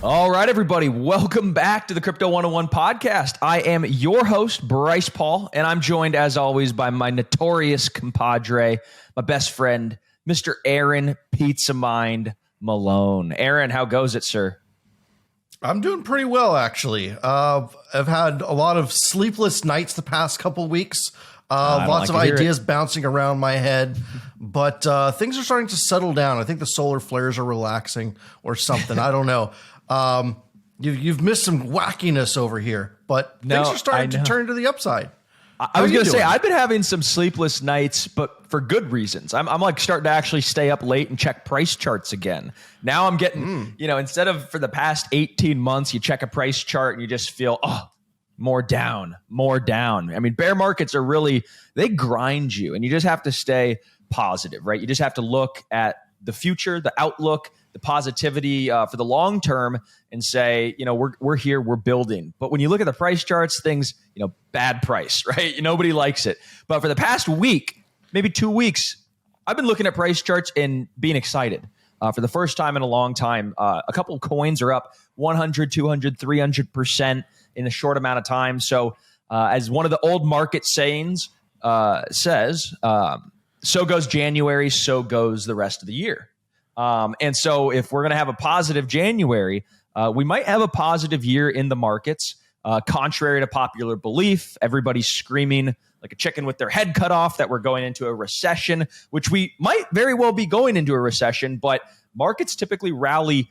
All right, everybody. Welcome back to the Crypto 101 podcast. I am your host, Bryce Paul, and I'm joined, as always, by my notorious compadre, my best friend, Mr. Aaron Pizza Mind Malone. Aaron, how goes it, sir? I'm doing pretty well, actually. I've had a lot of sleepless nights the past couple weeks. Lots of ideas bouncing around my head, but things are starting to settle down. I think the solar flares are relaxing or something. I don't know. You've missed some wackiness over here, but things are starting to turn to the upside. I was going to say, I've been having some sleepless nights, but for good reasons. I'm like starting to actually stay up late and check price charts again. Now I'm getting, instead of for the past 18 months, you check a price chart and you just feel, more down. I mean, bear markets are really, they grind you, and you just have to stay positive, right? You just have to look at the future, the outlook, the positivity for the long term, and say, we're here, we're building. But when you look at the price charts, things, bad price, right? Nobody likes it. But for the past week, maybe 2 weeks, I've been looking at price charts and being excited. For the first time in a long time, a couple of coins are up 100, 200, 300% in a short amount of time. So as one of the old market sayings says, so goes January, so goes the rest of the year. And so if we're going to have a positive January, we might have a positive year in the markets. Contrary to popular belief, everybody's screaming like a chicken with their head cut off that we're going into a recession, which we might very well be going into a recession, but markets typically rally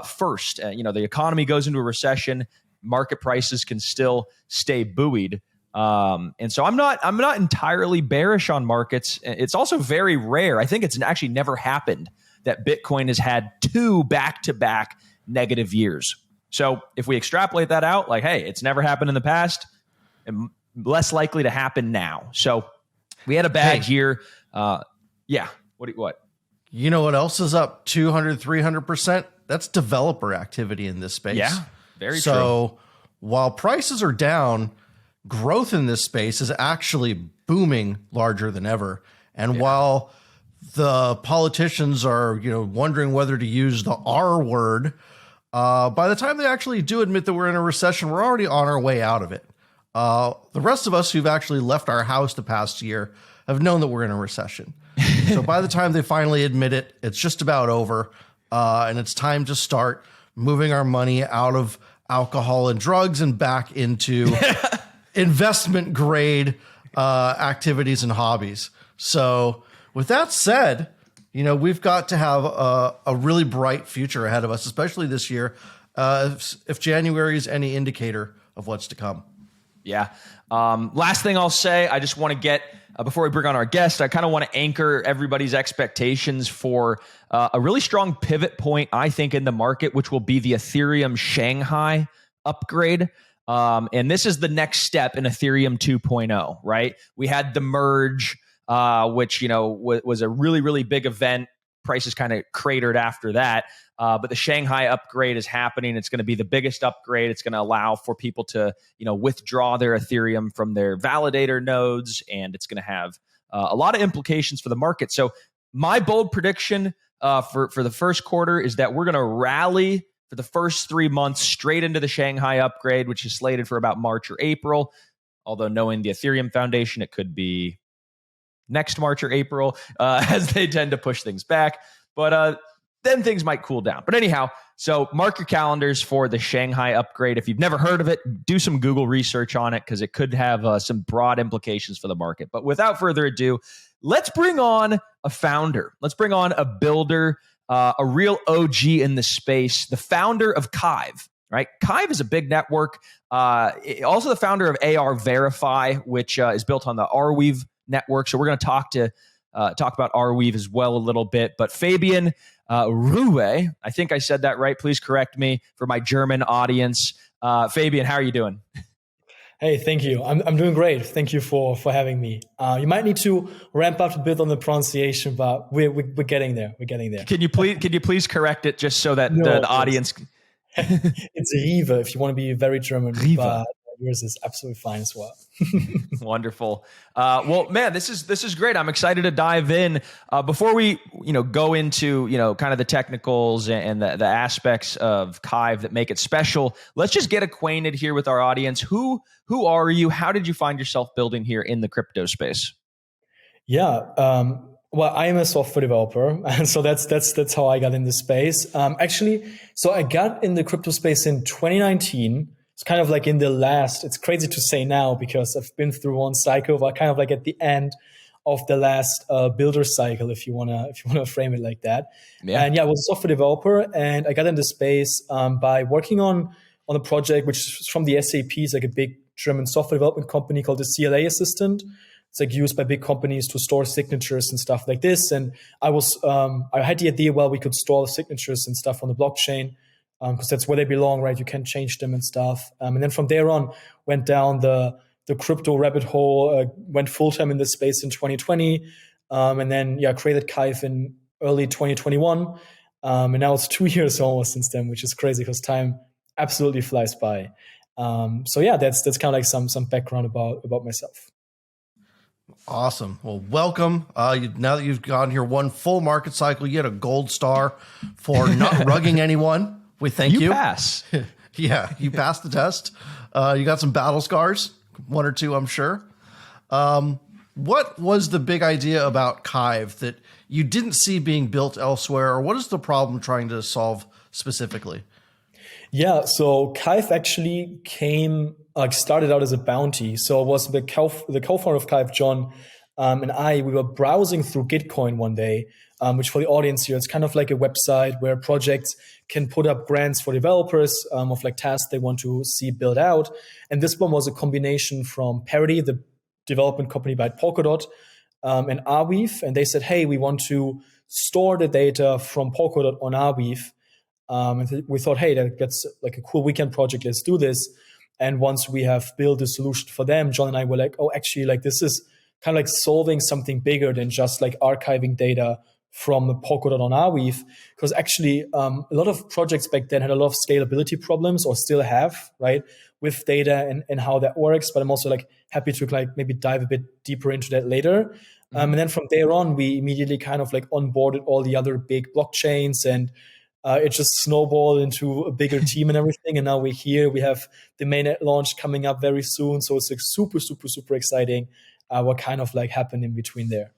first. The economy goes into a recession, market prices can still stay buoyed. And so I'm not entirely bearish on markets. It's also very rare. I think it's actually never happened that Bitcoin has had 2 back-to-back negative years. So if we extrapolate that out, like, hey, it's never happened in the past, and less likely to happen now. So we had a bad year. Yeah. What? You know what else is up 200, 300%? That's developer activity in this space. Yeah, very true. So while prices are down, growth in this space is actually booming larger than ever. And while the politicians are, wondering whether to use the R word, by the time they actually do admit that we're in a recession, we're already on our way out of it. The rest of us who've actually left our house the past year have known that we're in a recession. So by the time they finally admit it, it's just about over. And it's time to start moving our money out of alcohol and drugs and back into investment grade activities and hobbies. So with that said, we've got to have a really bright future ahead of us, especially this year, if January is any indicator of what's to come. Yeah. Last thing I'll say, I just want to get, before we bring on our guest, I kind of want to anchor everybody's expectations for a really strong pivot point, I think, in the market, which will be the Ethereum Shanghai upgrade. And this is the next step in Ethereum 2.0, right? We had the merge, which, was a really, really big event. Prices kind of cratered after that. But the Shanghai upgrade is happening. It's going to be the biggest upgrade. It's going to allow for people to, withdraw their Ethereum from their validator nodes, and it's going to have a lot of implications for the market. So my bold prediction for the first quarter is that we're going to rally for the first 3 months straight into the Shanghai upgrade, which is slated for about March or April. Although knowing the Ethereum Foundation, it could be next March or April, as they tend to push things back. But then things might cool down. But anyhow, so mark your calendars for the Shanghai upgrade. If you've never heard of it, do some Google research on it, because it could have some broad implications for the market. But without further ado, let's bring on a founder. Let's bring on a builder, a real OG in the space, the founder of KYVE. Right, KYVE is a big network. Also, the founder of AR Verify, which is built on the Arweave network. So we're going to talk about Arweave as well a little bit. But Fabian Riewe, I think I said that right. Please correct me for my German audience. Fabian, how are you doing? Hey, thank you. I'm doing great. Thank you for having me. You might need to ramp up a bit on the pronunciation, but we're getting there. We're getting there. Can you please correct it just so that the audience? It's Riewe if you want to be very German. Riewe. But yours is absolutely fine as well. Wonderful. Well, man, this is great. I'm excited to dive in. Before we, go into, kind of the technicals and the aspects of KYVE that make it special, let's just get acquainted here with our audience. Who are you? How did you find yourself building here in the crypto space? Yeah. Well, I am a software developer, and so that's how I got in the space. So I got in the crypto space in 2019. It's kind of like in the last. It's crazy to say now because I've been through one cycle, but kind of like at the end of the last builder cycle, if you wanna frame it like that. Yeah. And yeah, I was a software developer, and I got in the space by working on a project which is from the SAP. It's like a big German software development company called the CLA Assistant. It's like used by big companies to store signatures and stuff like this. And I had the idea, well, we could store signatures and stuff on the blockchain because that's where they belong, right? You can change them and stuff. And then from there on, went down the crypto rabbit hole, went full-time in this space in 2020. And then, created KYVE in early 2021. And now it's 2 years almost since then, which is crazy because time absolutely flies by. That's kind of like some background about myself. Awesome. Well, welcome. Now that you've gone here one full market cycle, you get a gold star for not rugging anyone. We thank you. You pass. Yeah, you passed the test. You got some battle scars, one or two, I'm sure. What was the big idea about KYVE that you didn't see being built elsewhere, or what is the problem trying to solve specifically? Yeah, so KYVE actually started out as a bounty. So it was the co-founder of KYVE, John, and we were browsing through Gitcoin one day, which for the audience here, it's kind of like a website where projects can put up grants for developers of like tasks they want to see built out. And this one was a combination from Parity, the development company by Polkadot, and Arweave. And they said, hey, we want to store the data from Polkadot on Arweave. And we thought, hey, that's like a cool weekend project. Let's do this. And once we have built a solution for them, John and I were like, oh, actually, like this is kind of like solving something bigger than just like archiving data from Polkadot on Arweave. Because actually, a lot of projects back then had a lot of scalability problems, or still have, right, with data and how that works. But I'm also like happy to like maybe dive a bit deeper into that later. Mm-hmm. And then from there on, we immediately kind of like onboarded all the other big blockchains, and it just snowballed into a bigger team and everything. And now we're here. We have the mainnet launch coming up very soon. So it's like super, super, super exciting what kind of like happened in between there.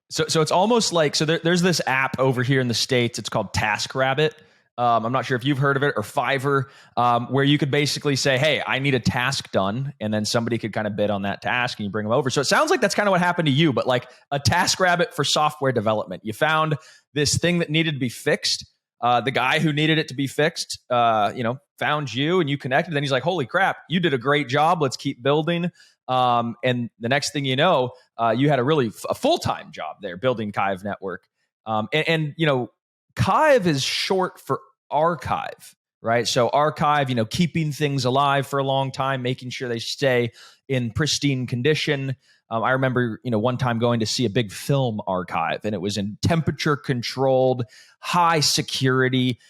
So it's almost like, there's this app over here in the States. It's called TaskRabbit. I'm not sure if you've heard of it, or Fiverr, where you could basically say, hey, I need a task done. And then somebody could kind of bid on that task and you bring them over. So it sounds like that's kind of what happened to you, but like a TaskRabbit for software development. You found this thing that needed to be fixed. The guy who needed it to be fixed, found you and you connected. Then he's like, holy crap, you did a great job. Let's keep building. And the next thing you know, you had a full-time job there building KYVE Network. KYVE is short for archive, right? So archive, keeping things alive for a long time, making sure they stay in pristine condition. I remember, one time going to see a big film archive, and it was in temperature controlled, high security.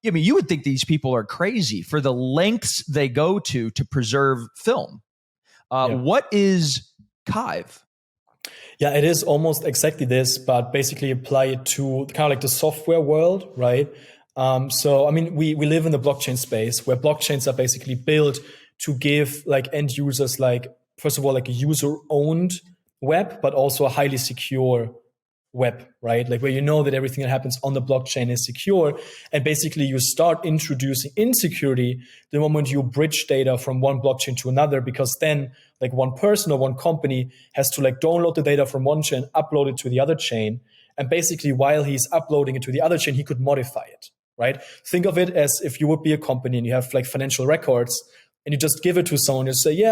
You would think these people are crazy for the lengths they go to preserve film. What is KYVE? Yeah, it is almost exactly this, but basically apply it to kind of like the software world, right? We live in the blockchain space where blockchains are basically built to give like end users, like, first of all, like a user-owned web, but also a highly secure web, right? Like where you know that everything that happens on the blockchain is secure. And basically you start introducing insecurity the moment you bridge data from one blockchain to another, because then like one person or one company has to like download the data from one chain, upload it to the other chain. And basically while he's uploading it to the other chain, he could modify it, right? Think of it as if you would be a company and you have like financial records and you just give it to someone. You say,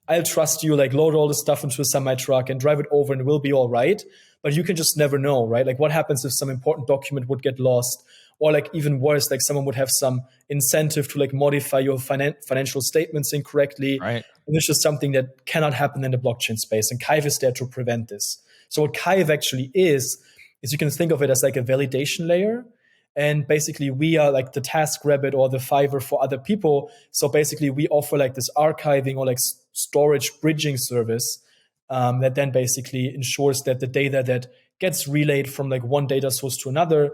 I'll trust you, like load all the stuff into a semi-truck and drive it over and it will be all right. But you can just never know, right? Like what happens if some important document would get lost, or like even worse, like someone would have some incentive to like modify your financial statements incorrectly. Right. And it's just something that cannot happen in the blockchain space. And KYVE is there to prevent this. So what KYVE actually is you can think of it as like a validation layer. And basically we are like the TaskRabbit or the Fiverr for other people. So basically we offer like this archiving or like storage bridging service that then basically ensures that the data that gets relayed from like one data source to another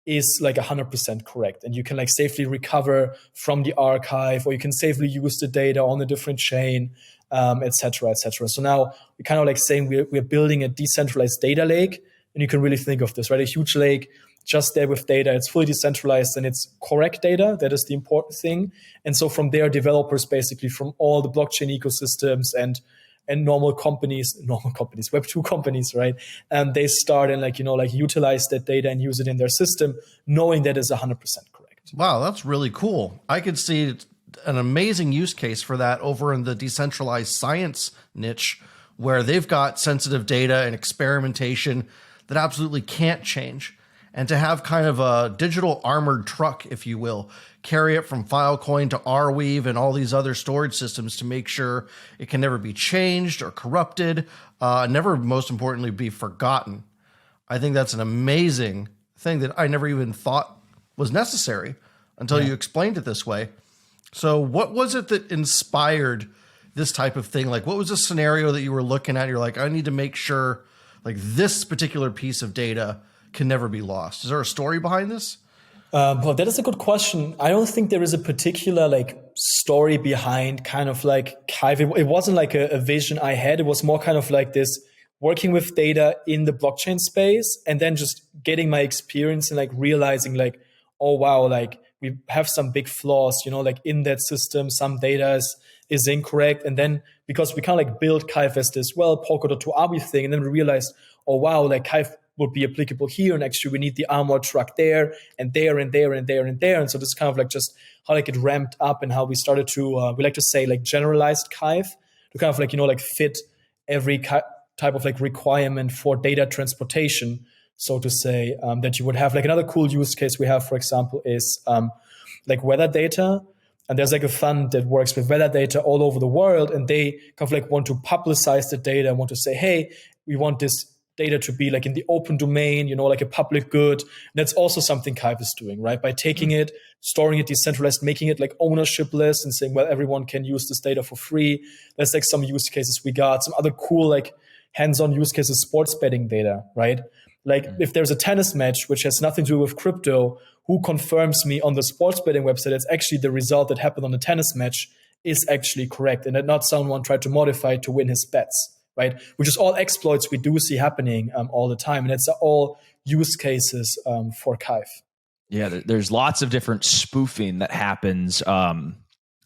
is like 100% correct. And you can like safely recover from the archive, or you can safely use the data on a different chain, et cetera, et cetera. So now we're kind of like saying we're building a decentralized data lake. And you can really think of this, right? A huge lake just there with data. It's fully decentralized and it's correct data. That is the important thing. And so from there, developers basically from all the blockchain ecosystems and normal companies, Web2 companies, right? They start and like utilize that data and use it in their system, knowing that is 100% correct. Wow, that's really cool. I could see an amazing use case for that over in the decentralized science niche, where they've got sensitive data and experimentation that absolutely can't change. And to have kind of a digital armored truck, if you will, carry it from Filecoin to Arweave and all these other storage systems to make sure it can never be changed or corrupted, never, most importantly, be forgotten. I think that's an amazing thing that I never even thought was necessary until you explained it this way. So what was it that inspired this type of thing? Like, what was a scenario that you were looking at? You're like, I need to make sure like this particular piece of data can never be lost. Is there a story behind this? Well, that is a good question. I don't think there is a particular like story behind kind of like KYVE. It wasn't like a vision I had. It was more kind of like this working with data in the blockchain space and then just getting my experience and like realizing like, oh, wow, like we have some big flaws, like in that system, some data is incorrect. And then because we kind of like build KYVE as well, Polkadot to everything. And then we realized, oh, wow, like KYVE would be applicable here. And actually we need the armored truck there and there and there and there and there. And so this is kind of like just how like it ramped up and how we started to, we like to say like generalized KYVE to kind of like, like fit every type of like requirement for data transportation, so to say, that you would have. Like another cool use case we have, for example, is like weather data. And there's like a fund that works with weather data all over the world. And they kind of like want to publicize the data and want to say, hey, we want this data to be like in the open domain, like a public good. And that's also something KYVE is doing, right? By taking it, storing it decentralized, making it like ownership-less and saying, well, everyone can use this data for free. There's like some use cases we got, some other cool like hands-on use cases, sports betting data, right? Like if there's a tennis match, which has nothing to do with crypto, who confirms me on the sports betting website, it's actually the result that happened on the tennis match is actually correct. And that not someone tried to modify it to win his bets, right? Which is all exploits we do see happening all the time. And it's all use cases for KYVE. Yeah, there's lots of different spoofing that happens all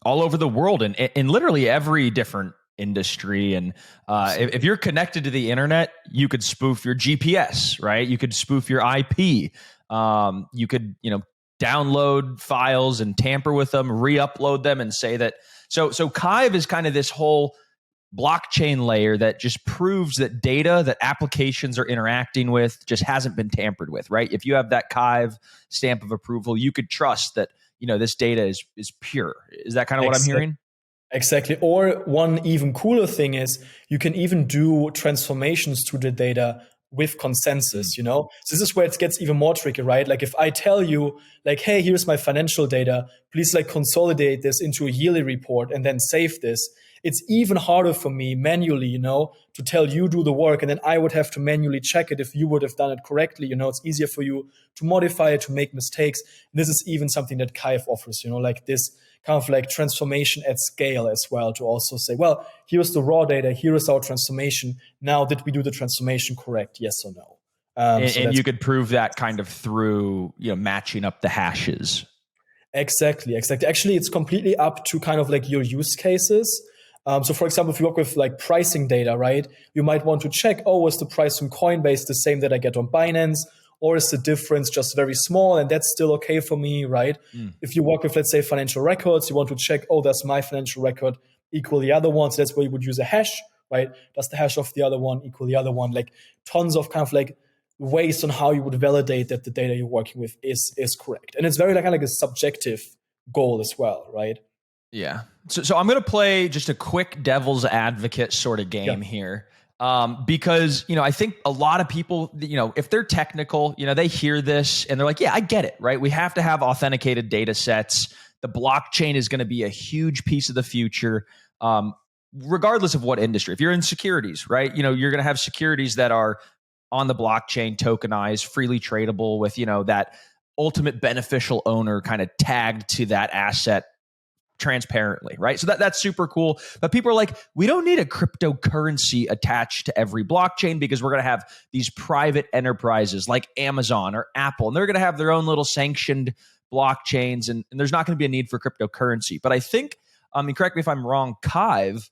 over the world and in literally every different industry. And if you're connected to the internet, you could spoof your GPS, right? You could spoof your IP. You could, download files and tamper with them, re-upload them and say that. So KYVE is kind of this whole blockchain layer that just proves that data that applications are interacting with just hasn't been tampered with, right? If you have that KYVE stamp of approval, you could trust that, this data is pure. Is that kind of what I'm hearing? Exactly. Or one even cooler thing is you can even do transformations to the data with consensus, So this is where it gets even more tricky, right? Like if I tell you like, hey, here's my financial data, please like consolidate this into a yearly report and then save this. It's even harder for me manually, to tell you do the work. And then I would have to manually check it if you would have done it correctly. It's easier for you to modify it, to make mistakes. And this is even something that KYVE offers, like this kind of like transformation at scale as well, to also say, well, here's the raw data, here is our transformation. Now, did we do the transformation correct? Yes or no? And you could prove that kind of through, matching up the hashes. Exactly. Actually, it's completely up to kind of like your use cases. So for example, if you work with like pricing data, right, you might want to check, was the price from Coinbase the same that I get on Binance? Or is the difference just very small and that's still okay for me, right? If you work with, let's say, financial records, you want to check, does my financial record equal the other one? So that's where you would use a hash, right? Does the hash of the other one equal the other one? Like tons of kind of like ways on how you would validate that the data you're working with is correct. And it's very like a subjective goal as well, right? Yeah. So I'm going to play just a quick devil's advocate sort of game here. Because, I think a lot of people, if they're technical, they hear this and they're like, yeah, I get it, right? We have to have authenticated data sets. The blockchain is going to be a huge piece of the future, regardless of what industry. If you're in securities, right, you're going to have securities that are on the blockchain, tokenized, freely tradable with, that ultimate beneficial owner kind of tagged to that asset transparently, right? So that's super cool. But people are like, we don't need a cryptocurrency attached to every blockchain because we're going to have these private enterprises like Amazon or Apple, and they're going to have their own little sanctioned blockchains, and there's not going to be a need for cryptocurrency. But I think, correct me if I'm wrong, KYVE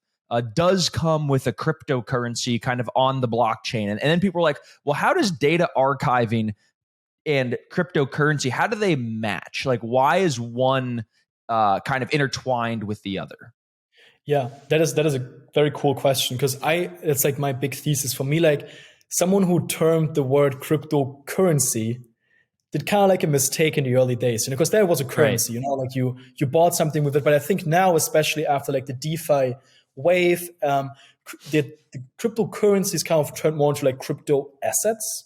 does come with a cryptocurrency kind of on the blockchain. And then people are like, well, how does data archiving and cryptocurrency, how do they match? Like, why is one kind of intertwined with the other? Yeah, that is a very cool question, because it's like my big thesis for me. Like, someone who termed the word cryptocurrency did kind of like a mistake in the early days, because there was a currency, right. Like you bought something with it. But I think now, especially after like the DeFi wave, the cryptocurrencies kind of turned more into like crypto assets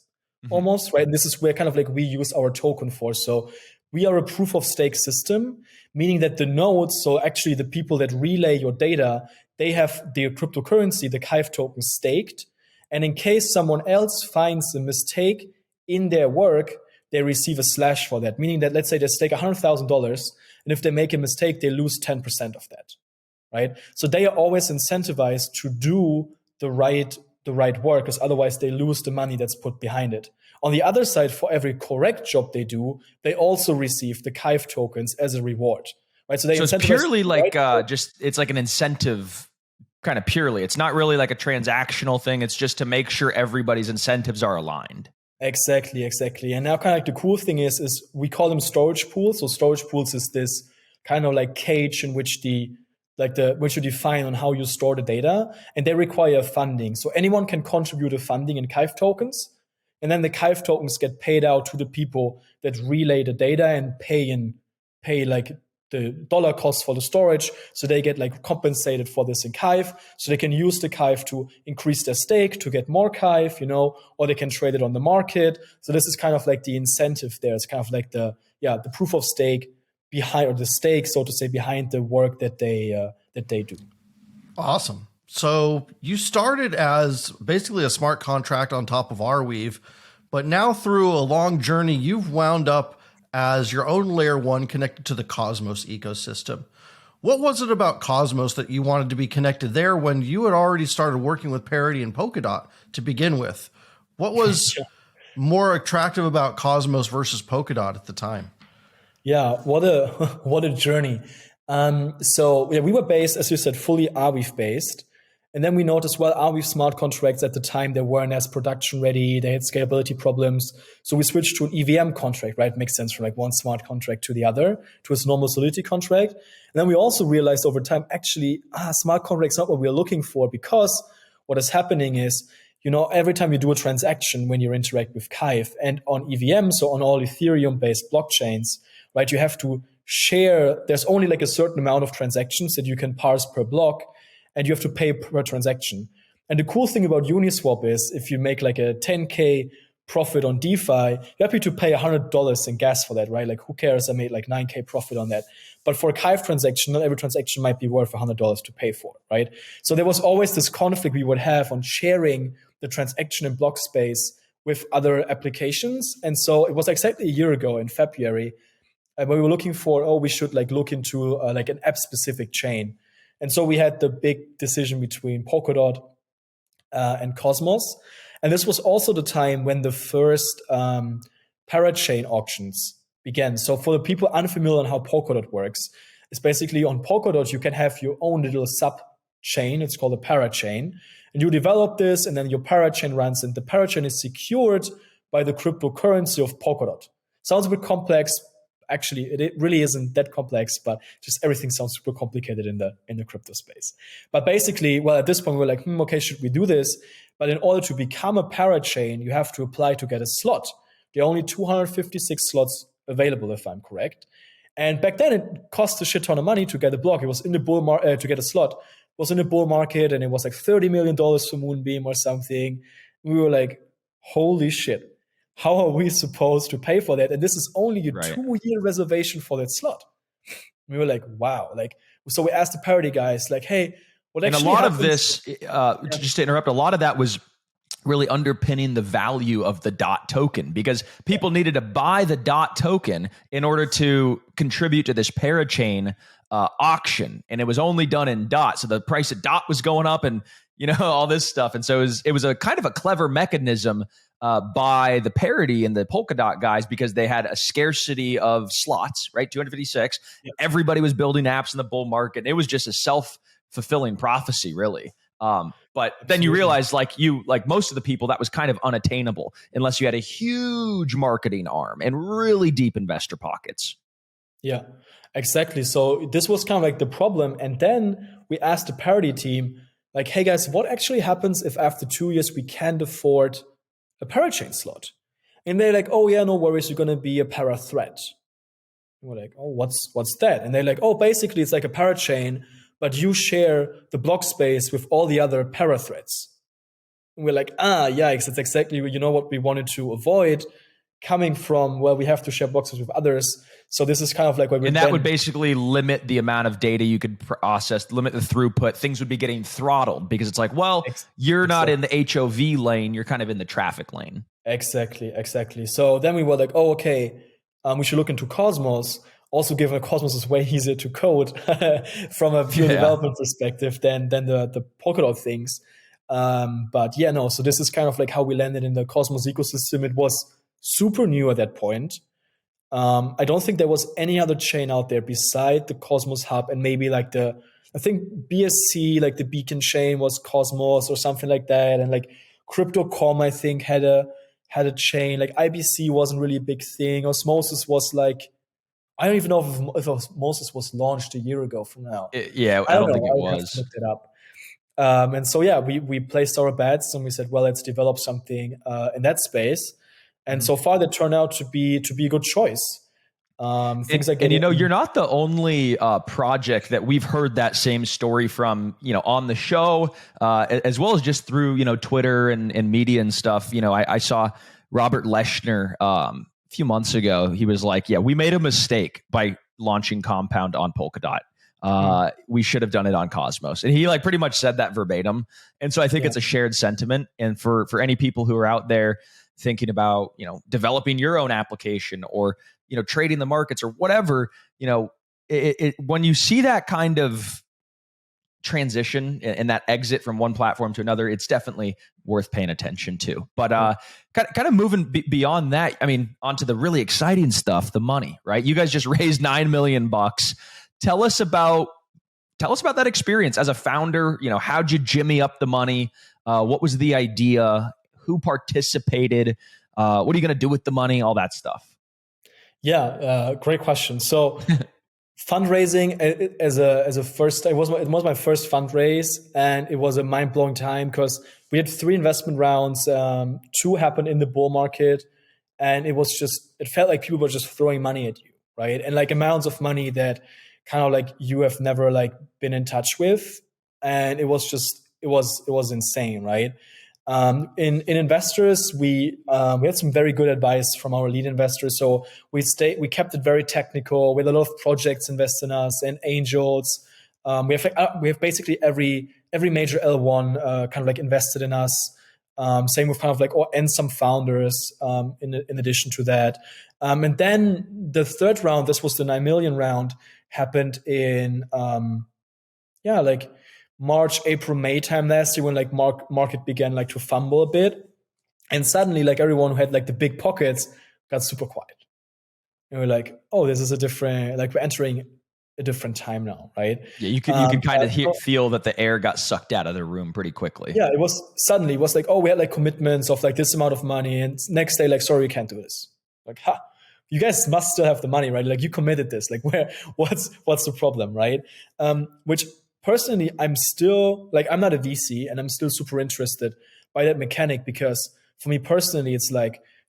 almost, right? And this is where kind of like we use our token for. So we are a proof of stake system, meaning that the nodes, so actually the people that relay your data, they have their cryptocurrency, the KYVE token, staked. And in case someone else finds a mistake in their work, they receive a slash for that, meaning that, let's say they stake $100,000, and if they make a mistake, they lose 10% of that, right? So they are always incentivized to do the right work, because otherwise they lose the money that's put behind it. On the other side, for every correct job they do, they also receive the KYVE tokens as a reward, right? So it's purely like it's like an incentive, kind of purely. It's not really like a transactional thing. It's just to make sure everybody's incentives are aligned. Exactly. And now kind of like the cool thing is we call them storage pools. So storage pools is this kind of like cage in which which you define on how you store the data, and they require funding. So anyone can contribute a funding in KYVE tokens, and then the KYVE tokens get paid out to the people that relay the data and pay like the dollar cost for the storage. So they get like compensated for this in KYVE. So they can use the KYVE to increase their stake, to get more KYVE, or they can trade it on the market. So this is kind of like the incentive there. It's kind of like the proof of stake behind, or the stake, so to say, behind the work that they do. Awesome. So you started as basically a smart contract on top of Arweave, but now through a long journey, you've wound up as your own layer one connected to the Cosmos ecosystem. What was it about Cosmos that you wanted to be connected there when you had already started working with Parity and Polkadot to begin with? What was more attractive about Cosmos versus Polkadot at the time? Yeah, what a journey. We were based, as you said, fully Arweave based. And then we noticed, Arweave smart contracts at the time, they weren't as production ready. They had scalability problems. So we switched to an EVM contract, right? It makes sense from like one smart contract to the other, to a normal Solidity contract. And then we also realized over time, actually, smart contracts not what we're looking for, because what is happening is, every time you do a transaction when you interact with KYVE, and on EVM, so on all Ethereum-based blockchains, right, you have to share, there's only like a certain amount of transactions that you can parse per block, and you have to pay per transaction. And the cool thing about Uniswap is, if you make like a 10K profit on DeFi, you're happy to pay $100 in gas for that, right? Like, who cares? I made like 9K profit on that. But for a KYVE transaction, not every transaction might be worth $100 to pay for, right? So there was always this conflict we would have on sharing the transaction in block space with other applications. And so it was exactly a year ago in February, when we were looking for, we should like look into like an app-specific chain. And so we had the big decision between Polkadot and Cosmos. And this was also the time when the first parachain auctions began. So for the people unfamiliar on how Polkadot works, it's basically on Polkadot, you can have your own little sub-chain. It's called a parachain. And you develop this, and then your parachain runs, and the parachain is secured by the cryptocurrency of Polkadot. Sounds a bit complex. Actually, it really isn't that complex, but just everything sounds super complicated in the crypto space. But basically, at this point, we were like, okay, should we do this? But in order to become a parachain, you have to apply to get a slot. There are only 256 slots available, if I'm correct. And back then, it cost a shit ton of money to get a block. It was in the bull market to get a slot. was in a bull market and it was like $30 million for Moonbeam or something. We were like, holy shit, how are we supposed to pay for that? And this is only a 2-year reservation for that slot. We were like, wow. Like, so we asked the parity guys, like, hey, what actually and a lot happens? of this, just to interrupt, a lot of that was really underpinning the value of the DOT token, because people needed to buy the DOT token in order to contribute to this parachain auction. And it was only done in DOT. So the price of DOT was going up and, all this stuff. And so it was a kind of a clever mechanism by the Parity and the Polkadot guys, because they had a scarcity of slots, right? 256. Yep. Everybody was building apps in the bull market. It was just a self-fulfilling prophecy, really. But then you realize, like most of the people, that was kind of unattainable unless you had a huge marketing arm and really deep investor pockets. Yeah, exactly. So this was kind of like the problem. And then we asked the Parity team, like, hey guys, what actually happens if after 2 years we can't afford a parachain slot? And they're like, oh yeah, no worries, you're going to be a para thread. And we're like, oh, what's that? And they're like, oh, basically it's like a parachain, but you share the block space with all the other para threads. And we're like, yikes, that's exactly what we wanted to avoid, coming from where we have to share boxes with others. So this is kind of like what we're. And that would basically limit the amount of data you could process, limit the throughput. Things would be getting throttled because it's like, well, you're not in the HOV lane, you're kind of in the traffic lane. Exactly. So then we were like, oh, okay, we should look into Cosmos. Also, given Cosmos is way easier to code from a pure development perspective than the Polkadot things. But yeah, no. So this is kind of like how we landed in the Cosmos ecosystem. It was super new at that point. I don't think there was any other chain out there beside the Cosmos Hub, and maybe like I think BSC, like the Beacon chain, was Cosmos or something like that, and like Crypto.com, I think had a chain. Like IBC wasn't really a big thing. Osmosis was like, I don't even know if Osmosis was launched a year ago from now. I don't think it was. Looked it up. And so we placed our bets and we said, well, let's develop something in that space. And so far, that turned out to be a good choice. You're not the only project that we've heard that same story from, on the show, as well as just through, Twitter and media and stuff. I saw Robert Leshner a few months ago. He was like, yeah, we made a mistake by launching Compound on Polkadot. We should have done it on Cosmos. And he pretty much said that verbatim. And so I think it's a shared sentiment. And for any people who are out there thinking about, developing your own application or, trading the markets or whatever, when you see that kind of transition and that exit from one platform to another, it's definitely worth paying attention to. But kind of moving beyond that, I mean, onto the really exciting stuff, the money, right? You guys just raised $9 million. Tell us about that experience as a founder. How'd you jimmy up the money? What was the idea? Who participated? What are you going to do with the money? All that stuff. Yeah, great question. So fundraising as a first, it was my first fundraise, and it was a mind-blowing time because we had 3 investment rounds. 2 happened in the bull market, and it felt like people were just throwing money at you, right? And like amounts of money that kind of like you have never been in touch with, and it was insane, right? In investors, we had some very good advice from our lead investors. So we kept it very technical. We had a lot of projects invest in us and angels. We have basically every major L1 kind of invested in us. Same with kind of and some founders in addition to that. And then the third round, this was the 9 million round, happened in March, April, May time last year when market began to fumble a bit, and suddenly everyone who had the big pockets got super quiet, and we're like, oh, this is a different we're entering a different time now, right? Yeah, you could kind of feel that the air got sucked out of the room pretty quickly. Yeah, it was like, oh, we had commitments of this amount of money, and next day sorry, we can't do this. You guys must still have the money, right? You committed this. What's the problem, right? Which personally, I'm still I'm not a VC, and I'm still super interested by that mechanic, because for me personally, it's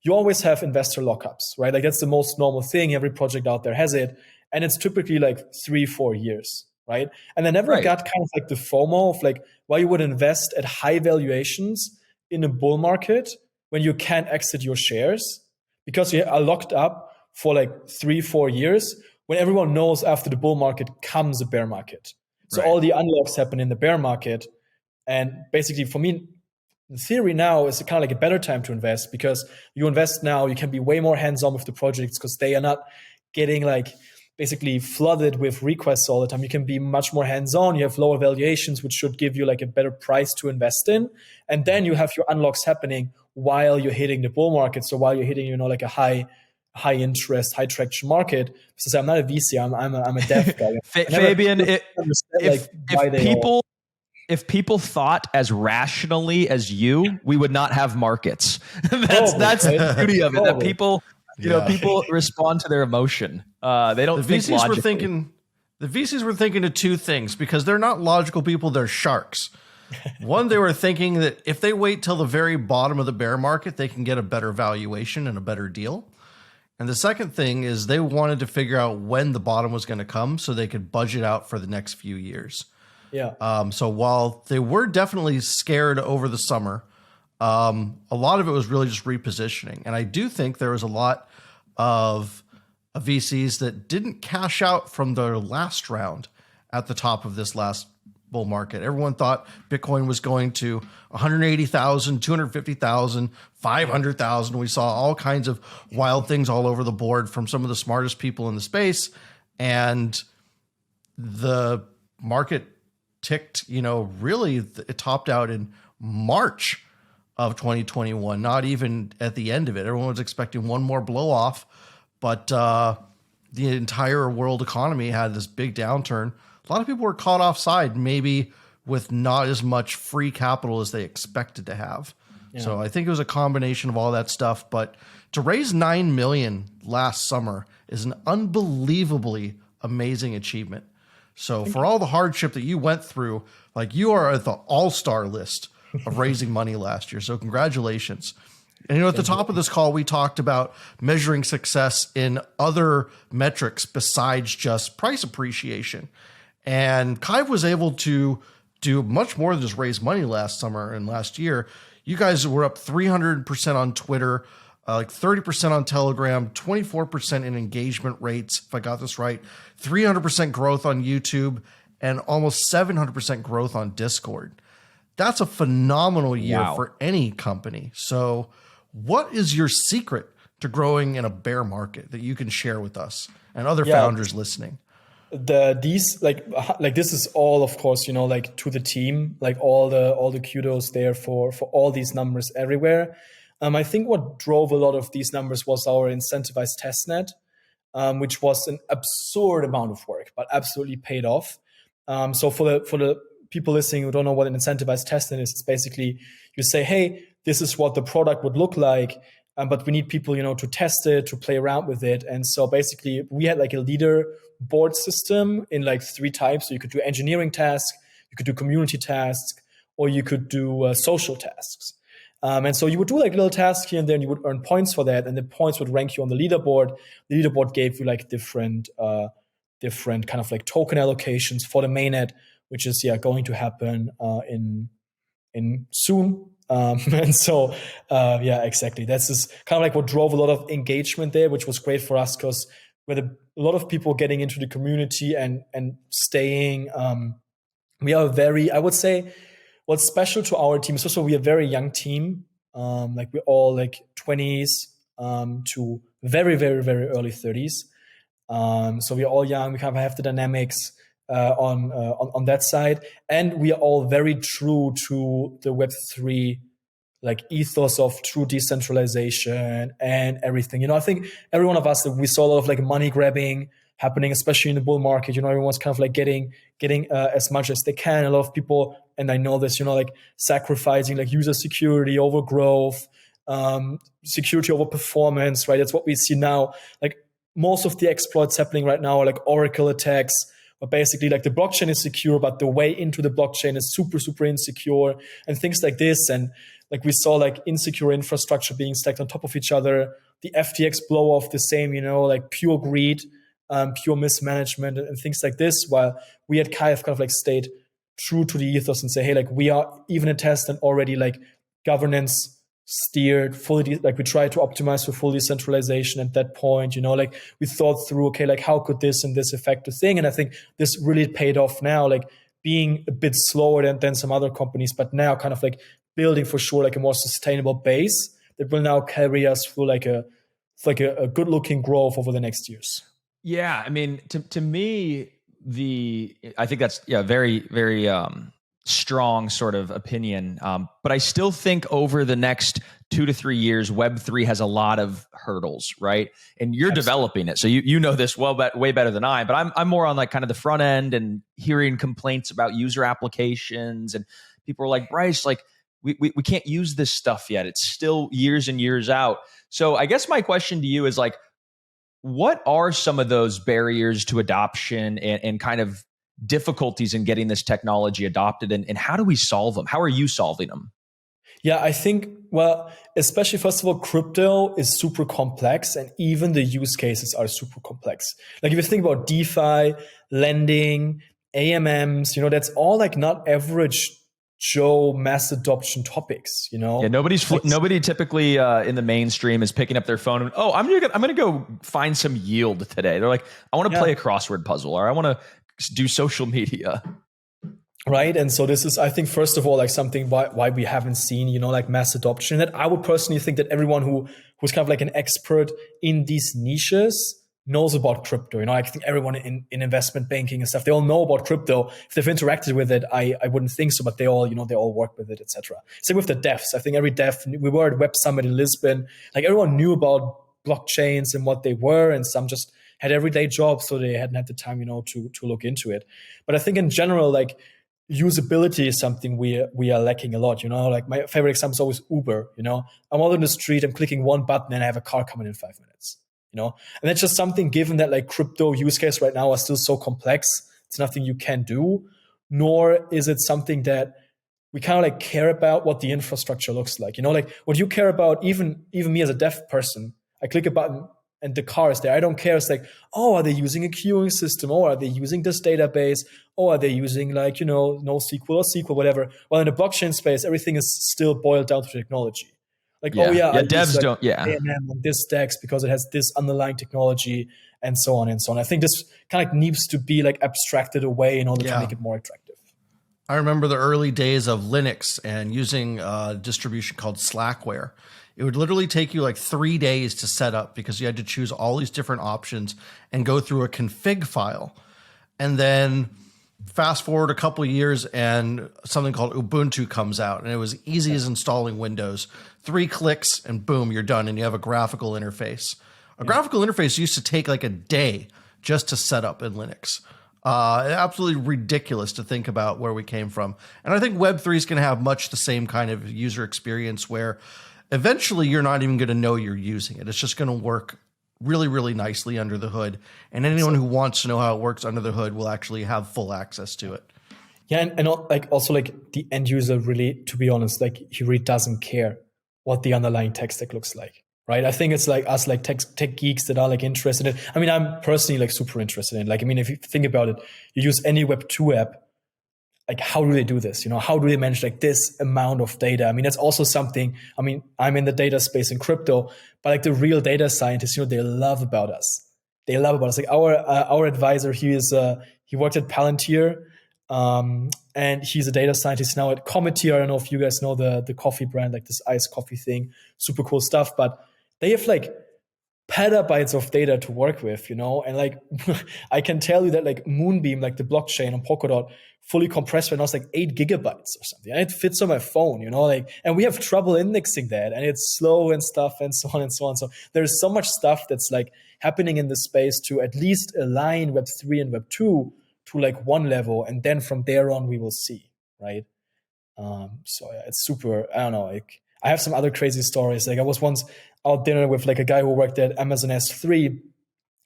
you always have investor lockups, right? That's the most normal thing. Every project out there has it, and it's typically 3-4 years, right? And I never got kind of like the FOMO of like why you would invest at high valuations in a bull market when you can't exit your shares because you are locked up for like 3-4 years when everyone knows after the bull market comes a bear market. So all the unlocks happen in the bear market. And basically for me, in theory now is kind of like a better time to invest because you invest now, you can be way more hands-on with the projects because they are not getting like basically flooded with requests all the time. You can be much more hands-on. You have lower valuations, which should give you like a better price to invest in. And then you have your unlocks happening while you're hitting the bull market. So while you're hitting, you know, like a high interest, high traction market. Because I'm not a VC, I'm a dev guy. Fabian, if people thought as rationally as you, we would not have markets. That's the beauty of it. That people, you know, people respond to their emotion. They don't think logically. The VCs were thinking of two things because they're not logical people. They're sharks. One, they were thinking that if they wait till the very bottom of the bear market, they can get a better valuation and a better deal. And the second thing is they wanted to figure out when the bottom was going to come so they could budget out for the next few years. Yeah. So while they were definitely scared over the summer, a lot of it was really just repositioning. And I do think there was a lot of VCs that didn't cash out from their last round at the top of this last bull market. Everyone thought Bitcoin was going to 180,000, 250,000, 500,000. We saw all kinds of wild things all over the board from some of the smartest people in the space. And the market ticked, you know, really it topped out in March of 2021, not even at the end of it. Everyone was expecting one more blow off, but the entire world economy had this big downturn. A lot of people were caught offside, maybe with not as much free capital as they expected to have. Yeah. So I think it was a combination of all that stuff. But to raise $9 million last summer is an unbelievably amazing achievement. So for all the hardship that you went through, like you are at the all-star list of raising money last year. So congratulations. And, you know, at the top of this call, we talked about measuring success in other metrics besides just price appreciation. And KYVE was able to do much more than just raise money last summer and last year. You guys were up 300% on Twitter, like 30% on Telegram, 24% in engagement rates, if I got this right, 300% growth on YouTube, and almost 700% growth on Discord. That's a phenomenal year for any company. So what is your secret to growing in a bear market that you can share with us and other founders listening? These like this is all, of course, you know, like to the team, like all the kudos there for all these numbers everywhere. I think what drove a lot of these numbers was our incentivized testnet, which was an absurd amount of work, but absolutely paid off. So for the people listening who don't know what an incentivized testnet is, it's basically you say, hey, this is what the product would look like, but we need people, you know, to test it, to play around with it. And so basically we had like a leader board system in like 3 types. So you could do engineering tasks, you could do community tasks, or you could do social tasks. And so you would do like little tasks here and there, and you would earn points for that. And the points would rank you on the leaderboard. The leaderboard gave you like different kind of like token allocations for the mainnet, which is going to happen in soon. And so, exactly. That's just kind of like what drove a lot of engagement there, which was great for us because we had a lot of people getting into the community and staying. We are I would say, what's special to our team is also we are a very young team. Like we're all like 20s to very, very, very early 30s. So we're all young. We kind of have the dynamics on that side, and we are all very true to the Web3 like ethos of true decentralization and everything. You know, I think every one of us, we saw a lot of like money grabbing happening, especially in the bull market. You know, everyone's kind of like getting as much as they can. A lot of people, and I know this, you know, like sacrificing like user security over growth, security over performance, right? That's what we see now. Like most of the exploits happening right now are like Oracle attacks, where basically like the blockchain is secure, but the way into the blockchain is super, super insecure and things like this. And like we saw like insecure infrastructure being stacked on top of each other, the FTX blow off, the same, you know, like pure greed. pure mismanagement and things like this, while we at KYVE kind of like stayed true to the ethos and say, hey, like we are even a test and already like governance steered fully, like we tried to optimize for full decentralization at that point, like we thought through, okay, like how could this and this affect the thing? And I think this really paid off now, like being a bit slower than some other companies, but now kind of like building for sure like a more sustainable base that will now carry us through like a good looking growth over the next years. Yeah. I mean, to me, I think that's very, very strong sort of opinion. But I still think over the next 2 to 3 years, Web3 has a lot of hurdles, right? And you're developing it. So you know this way better than I, but I'm more on like kind of the front end and hearing complaints about user applications, and people are like, Bryce, like we can't use this stuff yet. It's still years and years out. So I guess my question to you is like, what are some of those barriers to adoption and kind of difficulties in getting this technology adopted, and how do we solve them? How are you solving them? Yeah, I think, well, especially first of all, crypto is super complex, and even the use cases are super complex. Like if you think about DeFi, lending, AMMs, that's all like not average Joe mass adoption topics, Yeah, nobody typically in the mainstream is picking up their phone and, I'm gonna go find some yield today. They're like, I want to play a crossword puzzle, or I want to do social media. Right. And so this is, I think, first of all, like something why we haven't seen, like mass adoption. That I would personally think that everyone who's kind of like an expert in these niches knows about crypto. I think everyone in investment banking and stuff, they all know about crypto. If they've interacted with it, I wouldn't think so, but they all, they all work with it, etc. Same with the devs. I think every dev, we were at Web Summit in Lisbon, like everyone knew about blockchains and what they were, and some just had everyday jobs, so they hadn't had the time, to look into it. But I think in general, like usability is something we are lacking a lot. Like my favorite example is always Uber. I'm out on the street, I'm clicking one button, and I have a car coming in 5 minutes. And that's just something, given that like crypto use case right now are still so complex, it's nothing you can do, nor is it something that we kind of like care about what the infrastructure looks like. Like what you care about, even me as a deaf person, I click a button and the car is there. I don't care. It's like, are they using a queuing system? Or are they using this database? Or are they using like, NoSQL or SQL, whatever? Well, in the blockchain space, everything is still boiled down to technology. Like, devs don't, AMM on this DEX because it has this underlying technology, and so on and so on. I think this kind of needs to be like abstracted away in order to make it more attractive. I remember the early days of Linux and using a distribution called Slackware. It would literally take you like 3 days to set up because you had to choose all these different options and go through a config file. And then fast forward a couple of years and something called Ubuntu comes out, and it was easy as installing Windows. 3 clicks and boom, you're done, and you have a graphical interface. A graphical interface used to take like a day just to set up in Linux. Absolutely ridiculous to think about where we came from. And I think Web3 is going to have much the same kind of user experience where eventually you're not even going to know you're using it. It's just going to work really, really nicely under the hood. And anyone who wants to know how it works under the hood will actually have full access to it. Yeah, and like also like the end user really, to be honest, like he really doesn't care what the underlying tech stack looks like, right? I think it's like us, like tech geeks that are like interested in. I mean, I'm personally like super interested in. Like, I mean, if you think about it, you use any Web 2 app. Like, how do they do this? How do they manage like this amount of data? I mean, that's also something. I mean, I'm in the data space in crypto, but like the real data scientists, they love about us. They love about us. Like our advisor, he worked at Palantir. And he's a data scientist now at Cometeer. I don't know if you guys know the coffee brand, like this iced coffee thing, super cool stuff. But they have like petabytes of data to work with, and like I can tell you that like Moonbeam, like the blockchain on Polkadot, fully compressed right now is like 8 gigabytes or something. And it fits on my phone, like, and we have trouble indexing that, and it's slow and stuff, and so on and so on. So there's so much stuff that's like happening in the space to at least align Web 3 and Web 2 to like one level, and then from there on we will see, right? So yeah, it's super. I don't know. Like I have some other crazy stories. Like I was once out dinner with like a guy who worked at Amazon S3,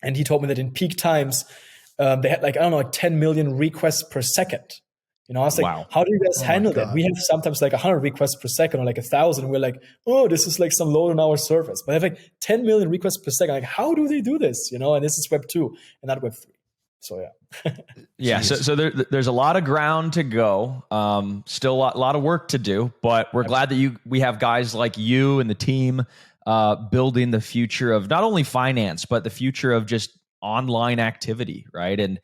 and he told me that in peak times they had like, I don't know, like 10 million requests per second. You know, I was like, Wow. how do you guys handle that? We have sometimes like 100 requests per second or like 1,000. We're like, oh, this is like some load on our servers. But I have like 10 million requests per second. Like, how do they do this? You know, and this is Web 2 and not Web 3. So yeah. Yeah. So there's a lot of ground to go. Still a lot of work to do, but we're glad that we have guys like you and the team building the future of not only finance, but the future of just online activity, right? And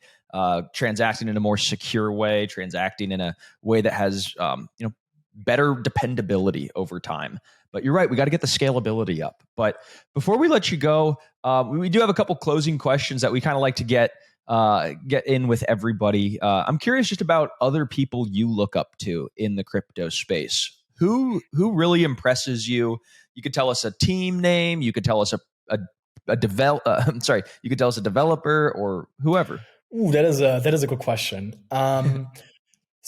transacting in a more secure way, transacting in a way that has better dependability over time. But you're right, we got to get the scalability up. But before we let you go, we do have a couple closing questions that we kind of like to get in with everybody. I'm curious just about other people you look up to in the crypto space. Who really impresses you? You could tell us a team name. You could tell us you could tell us a developer or whoever. Ooh, that is a good question. I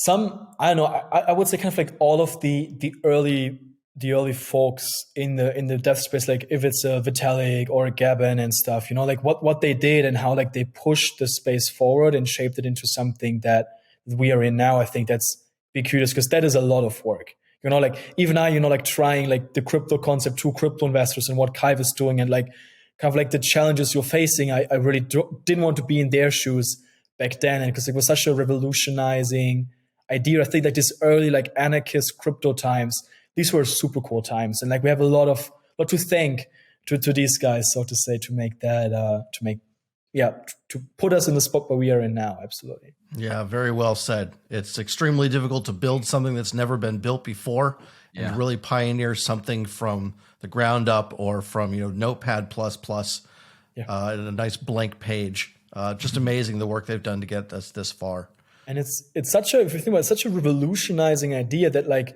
don't know. I would say kind of like all of the early folks in the dev space, like if it's a Vitalik or a Gavin and stuff, you know, like what they did and how like they pushed the space forward and shaped it into something that we are in now. I think that's be curious because that is a lot of work. You know, like even I, you know, like trying like the crypto concept to crypto investors and what KYVE is doing and like kind of like the challenges you're facing. I really didn't want to be in their shoes back then, and because it was such a revolutionizing idea. I think like this early like anarchist crypto times, these were super cool times, and like we have a lot to thank to these guys, so to say, to make that to put us in the spot where we are in now. Absolutely. Yeah, very well said. It's extremely difficult to build something that's never been built before and really pioneer something from the ground up or from, Notepad++, and a nice blank page. Just amazing the work they've done to get us this far. And it's such if you think about it, it's such a revolutionizing idea that like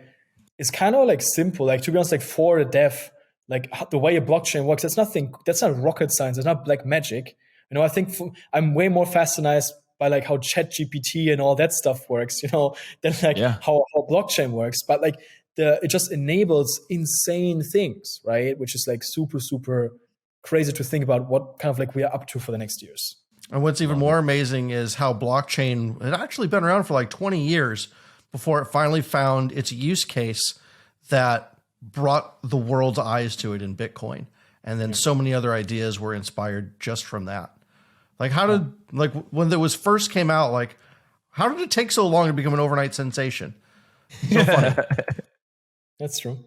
it's kind of like simple. Like to be honest, like for a dev, like the way a blockchain works, that's not rocket science. It's not like magic. You know, I think I'm way more fascinated by like how ChatGPT and all that stuff works, you know, than like how blockchain works. But like it just enables insane things, right? Which is like super, super crazy to think about what kind of like we are up to for the next years. And what's even more amazing is how blockchain had actually been around for like 20 years before it finally found its use case that brought the world's eyes to it in Bitcoin. And then so many other ideas were inspired just from that. Like when it was first came out, like how did it take so long to become an overnight sensation? So funny. That's true.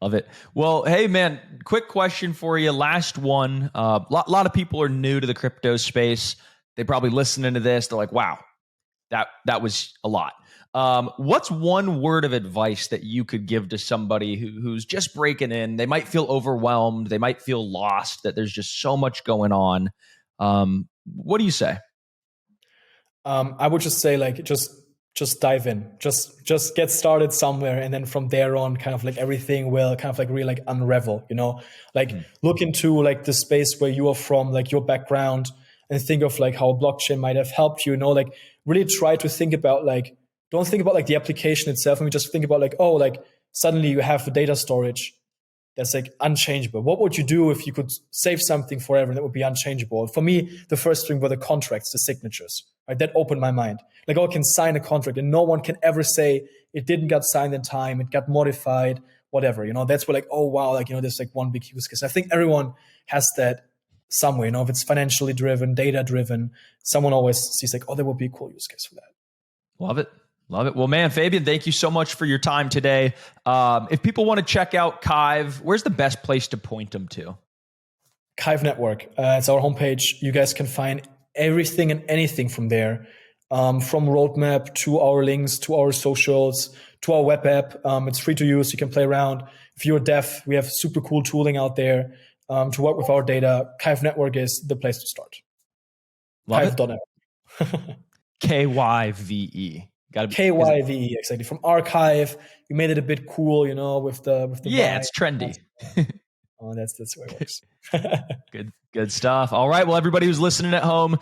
Love it. Well, hey man, quick question for you. Last one. Lot of people are new to the crypto space. They probably listening to this. They're like, wow, that was a lot. What's one word of advice that you could give to somebody who's just breaking in? They might feel overwhelmed. They might feel lost, that there's just so much going on. What do you say? I would just say like, just dive in, just get started somewhere. And then from there on, kind of like everything will kind of like really like unravel, you know, like look into like the space where you are from, like your background, and think of like how blockchain might have helped you, you know, like really try to think about like, don't think about like the application itself. And we just think about like, oh, like suddenly you have a data storage that's like unchangeable. What would you do if you could save something forever and that would be unchangeable? For me, the first thing were the contracts, the signatures, right? That opened my mind. Like, oh, I can sign a contract and no one can ever say it didn't get signed in time, it got modified, whatever, you know, that's where like, oh, wow, like, you know, there's like one big use case. I think everyone has that somewhere, you know, if it's financially driven, data driven, someone always sees like, oh, there would be a cool use case for that. Love it. Love it. Well, man, Fabian, thank you so much for your time today. If people want to check out KYVE, where's the best place to point them to? KYVE Network. It's our homepage. You guys can find everything and anything from there, from roadmap to our links, to our socials, to our web app. It's free to use. You can play around. If you're deaf, we have super cool tooling out there to work with our data. KYVE Network is the place to start. KYVE.net. KYVE. KYVE, exactly. From archive, we made it a bit cool, you know, with the it's trendy. Oh, that's the way it works. Good stuff. All right. Well, everybody who's listening at home,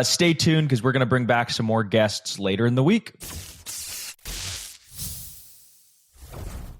stay tuned because we're going to bring back some more guests later in the week.